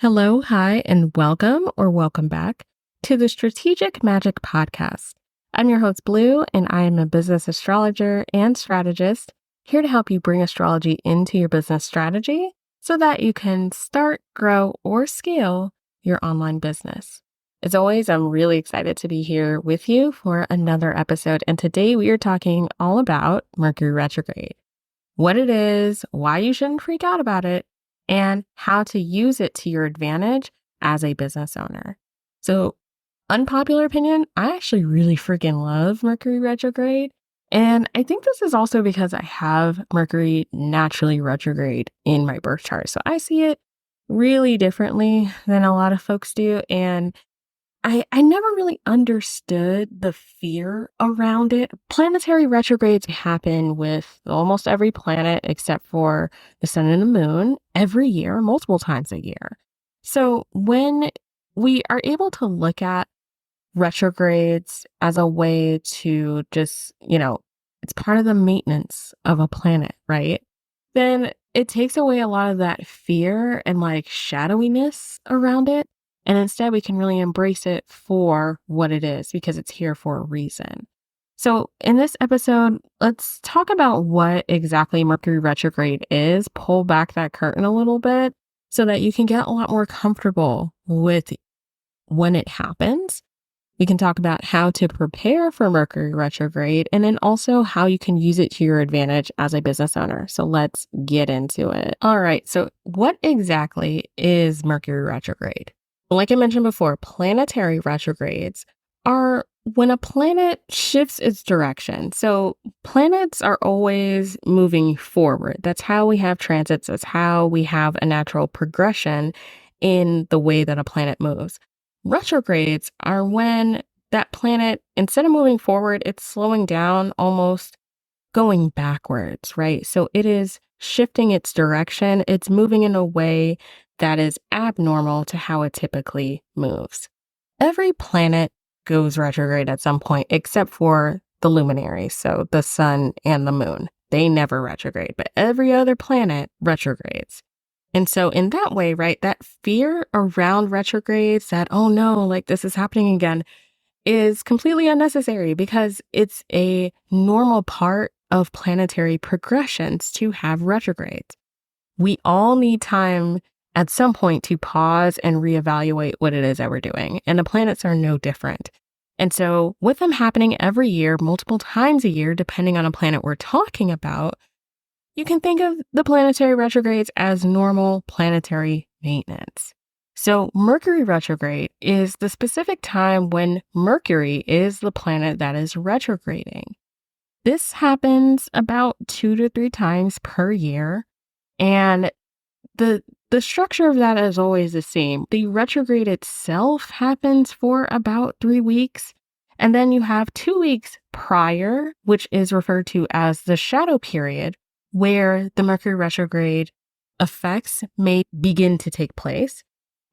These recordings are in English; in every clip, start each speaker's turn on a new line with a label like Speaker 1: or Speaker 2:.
Speaker 1: Hello, hi, and welcome or welcome back to the Strategic Magic Podcast. I'm your host, Blue, and I am a business astrologer and strategist here to help you bring astrology into your business strategy so that you can start, grow, or scale your online business. As always, I'm really excited to be here with you for another episode. And today we are talking all about Mercury Retrograde, what it is, why you shouldn't freak out about it, and how to use it to your advantage as a business owner. So, unpopular opinion, I actually really freaking love Mercury retrograde. And I think this is also because I have Mercury naturally retrograde in my birth chart. So I see it really differently than a lot of folks do. And I never really understood the fear around it. Planetary retrogrades happen with almost every planet except for the sun and the moon every year, multiple times a year. So when we are able to look at retrogrades as a way to just, it's part of the maintenance of a planet, right? Then it takes away a lot of that fear and like shadowiness around it. And instead, we can really embrace it for what it is because it's here for a reason. So, in this episode, let's talk about what exactly Mercury retrograde is, pull back that curtain a little bit so that you can get a lot more comfortable with when it happens. We can talk about how to prepare for Mercury retrograde and then also how you can use it to your advantage as a business owner. So let's get into it. All right. So what exactly is Mercury retrograde? Like I mentioned before, planetary retrogrades are when a planet shifts its direction. So planets are always moving forward. That's how we have transits. That's how we have a natural progression in the way that a planet moves. Retrogrades are when that planet, instead of moving forward, it's slowing down, almost going backwards, right? So it is shifting its direction. It's moving in a way that is abnormal to how it typically moves. Every planet goes retrograde at some point, except for the luminaries, so the sun and the moon. They never retrograde, but every other planet retrogrades. And so in that way, right, that fear around retrogrades, that, oh no, like this is happening again, is completely unnecessary because it's a normal part of planetary progressions to have retrogrades. We all need time at some point to pause and reevaluate what it is that we're doing. And the planets are no different. And so with them happening every year, multiple times a year, depending on a planet we're talking about, you can think of the planetary retrogrades as normal planetary maintenance. So Mercury retrograde is the specific time when Mercury is the planet that is retrograding. This happens about 2 to 3 times per year. And the structure of that is always the same. The retrograde itself happens for about 3 weeks. And then you have 2 weeks prior, which is referred to as the shadow period, where the Mercury retrograde effects may begin to take place.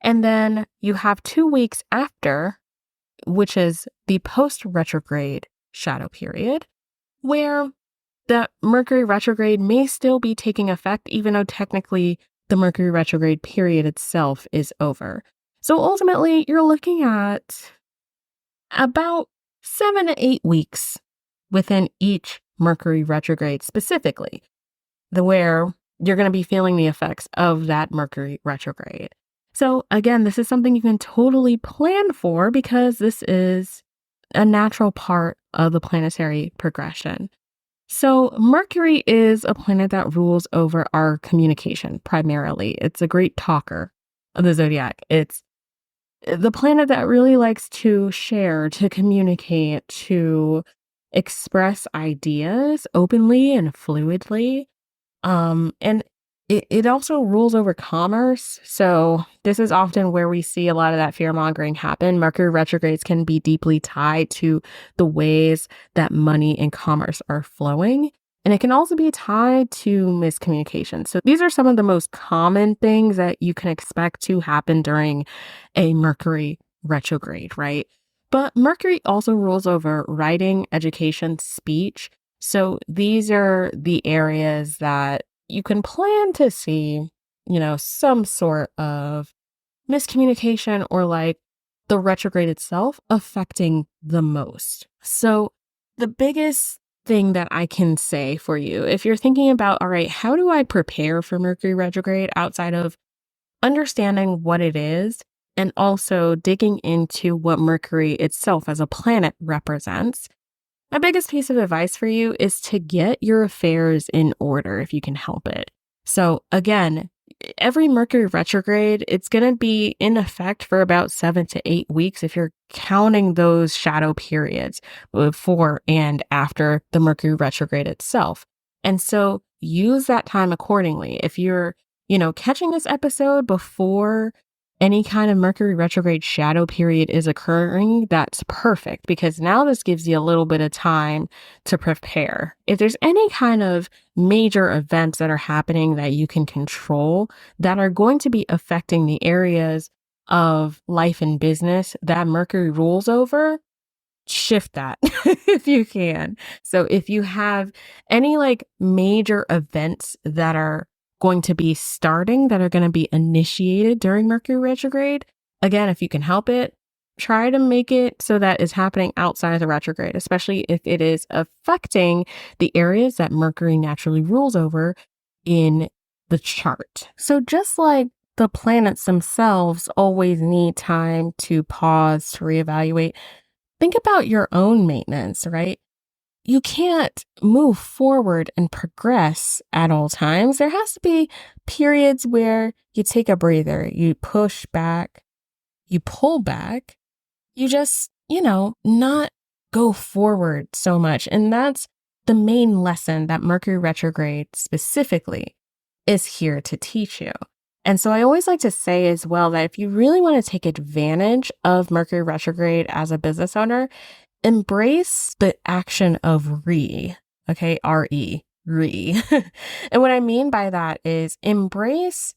Speaker 1: And then you have 2 weeks after, which is the post-retrograde shadow period, where the Mercury retrograde may still be taking effect, even though technically the Mercury retrograde period itself is over. So ultimately, you're looking at about 7 to 8 weeks within each Mercury retrograde specifically, where you're going to be feeling the effects of that Mercury retrograde. So again, this is something you can totally plan for because this is a natural part of the planetary progression. So Mercury is a planet that rules over our communication primarily. It's a great talker of the zodiac. It's the planet that really likes to share, to communicate, to express ideas openly and fluidly. And it also rules over commerce. So this is often where we see a lot of that fear mongering happen. Mercury retrogrades can be deeply tied to the ways that money and commerce are flowing. And it can also be tied to miscommunication. So these are some of the most common things that you can expect to happen during a Mercury retrograde, right? But Mercury also rules over writing, education, speech. So these are the areas that you can plan to see, some sort of miscommunication or like the retrograde itself affecting the most. So the biggest thing that I can say for you, if you're thinking about, all right, how do I prepare for Mercury retrograde outside of understanding what it is and also digging into what Mercury itself as a planet represents? My biggest piece of advice for you is to get your affairs in order if you can help it. So again, every Mercury retrograde, it's going to be in effect for about 7 to 8 weeks if you're counting those shadow periods before and after the Mercury retrograde itself. And so use that time accordingly. If you're, catching this episode before any kind of Mercury retrograde shadow period is occurring, that's perfect because now this gives you a little bit of time to prepare. If there's any kind of major events that are happening that you can control that are going to be affecting the areas of life and business that Mercury rules over, shift that if you can. So if you have any like major events that are going to be starting, that are going to be initiated during Mercury retrograde, again, if you can help it, try to make it so that it's happening outside of the retrograde, especially if it is affecting the areas that Mercury naturally rules over in the chart. So just like the planets themselves always need time to pause, to reevaluate, think about your own maintenance, right? You can't move forward and progress at all times. There has to be periods where you take a breather, you push back, you pull back, you just, not go forward so much. And that's the main lesson that Mercury retrograde specifically is here to teach you. And so I always like to say as well that if you really want to take advantage of Mercury retrograde as a business owner, embrace the action of okay, re. And what I mean by that is embrace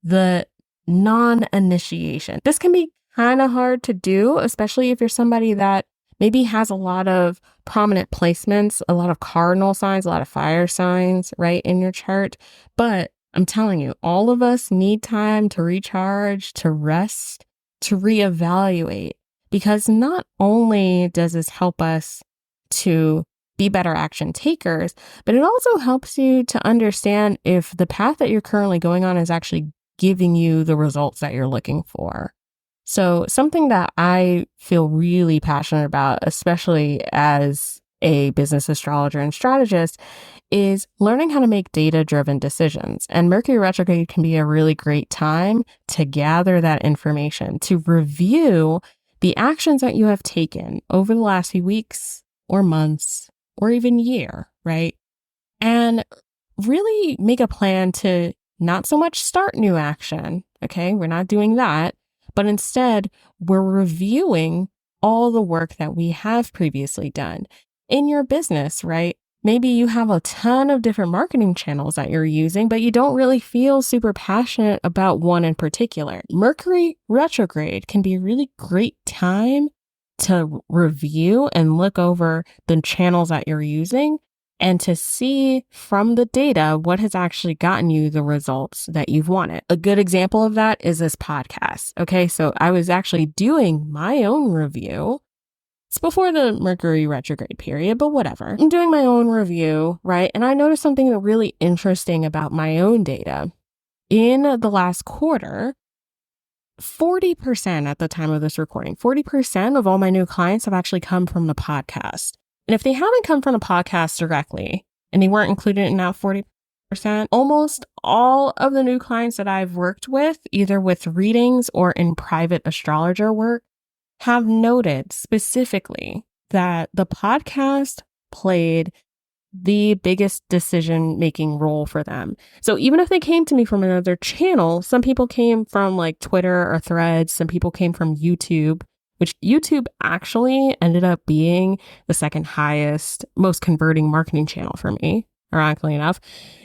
Speaker 1: the non-initiation. This can be kind of hard to do, especially if you're somebody that maybe has a lot of prominent placements, a lot of cardinal signs, a lot of fire signs, right, in your chart. But I'm telling you, all of us need time to recharge, to rest, to reevaluate. Because not only does this help us to be better action takers, but it also helps you to understand if the path that you're currently going on is actually giving you the results that you're looking for. So something that I feel really passionate about, especially as a business astrologer and strategist, is learning how to make data-driven decisions. And Mercury retrograde can be a really great time to gather that information, to review the actions that you have taken over the last few weeks or months or even year, right? And really make a plan to not so much start new action, okay? We're not doing that, but instead we're reviewing all the work that we have previously done in your business, right? Maybe you have a ton of different marketing channels that you're using, but you don't really feel super passionate about one in particular. Mercury retrograde can be a really great time to review and look over the channels that you're using and to see from the data what has actually gotten you the results that you've wanted. A good example of that is this podcast. Okay, so I was actually doing my own review. It's before the Mercury retrograde period, but whatever. I'm doing my own review, right? And I noticed something really interesting about my own data. In the last quarter, 40% at the time of this recording, 40% of all my new clients have actually come from the podcast. And if they haven't come from the podcast directly and they weren't included in that 40%, almost all of the new clients that I've worked with, either with readings or in private astrologer work, have noted specifically that the podcast played the biggest decision-making role for them. So even if they came to me from another channel, some people came from like Twitter or Threads, some people came from YouTube, which YouTube actually ended up being the second highest, most converting marketing channel for me, ironically enough.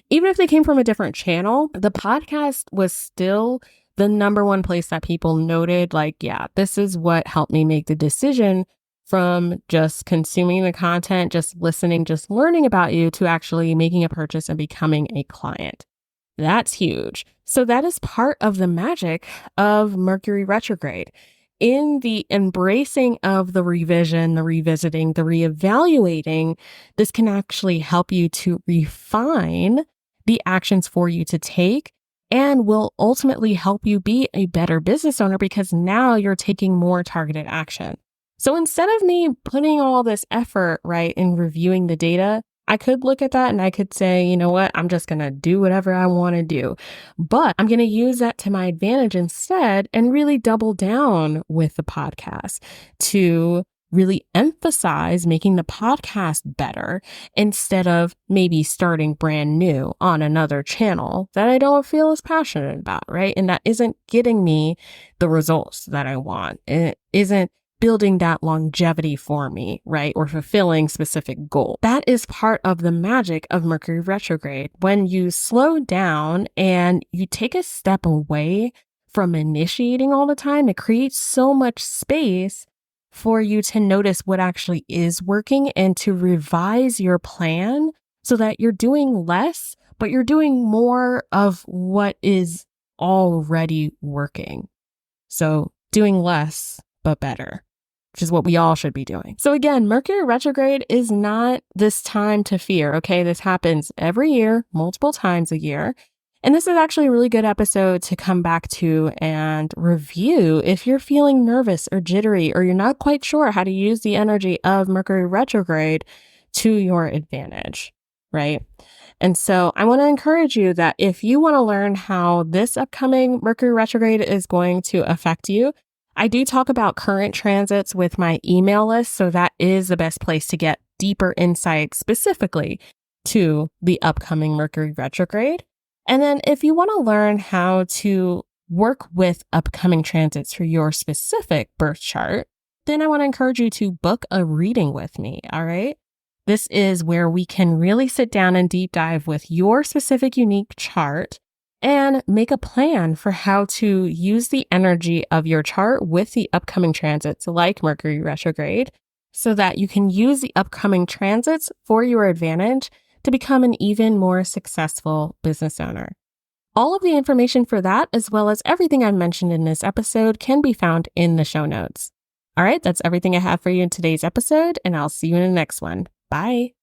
Speaker 1: Even if they came from a different channel, the podcast was still the number one place that people noted, like, yeah, this is what helped me make the decision from just consuming the content, just listening, just learning about you to actually making a purchase and becoming a client. That's huge. So that is part of the magic of Mercury retrograde. In the embracing of the revision, the revisiting, the reevaluating, this can actually help you to refine the actions for you to take and will ultimately help you be a better business owner because now you're taking more targeted action. So instead of me putting all this effort, right, in reviewing the data, I could look at that and I could say, you know what, I'm just going to do whatever I want to do. But I'm going to use that to my advantage instead and really double down with the podcast to really emphasize making the podcast better instead of maybe starting brand new on another channel that I don't feel as passionate about, right? And that isn't getting me the results that I want. It isn't building that longevity for me, right? Or fulfilling specific goal. That is part of the magic of Mercury retrograde. When you slow down and you take a step away from initiating all the time, it creates so much space for you to notice what actually is working and to revise your plan so that you're doing less, but you're doing more of what is already working. So doing less, but better, which is what we all should be doing. So again, Mercury retrograde is not this time to fear, okay? This happens every year, multiple times a year. And this is actually a really good episode to come back to and review if you're feeling nervous or jittery or you're not quite sure how to use the energy of Mercury retrograde to your advantage, right? And so I want to encourage you that if you want to learn how this upcoming Mercury retrograde is going to affect you, I do talk about current transits with my email list. So that is the best place to get deeper insight specifically to the upcoming Mercury retrograde. And then if you want to learn how to work with upcoming transits for your specific birth chart, then I want to encourage you to book a reading with me. All right. This is where we can really sit down and deep dive with your specific unique chart and make a plan for how to use the energy of your chart with the upcoming transits like Mercury retrograde so that you can use the upcoming transits for your advantage to become an even more successful business owner. All of the information for that, as well as everything I've mentioned in this episode, can be found in the show notes. All right, that's everything I have for you in today's episode, and I'll see you in the next one. Bye.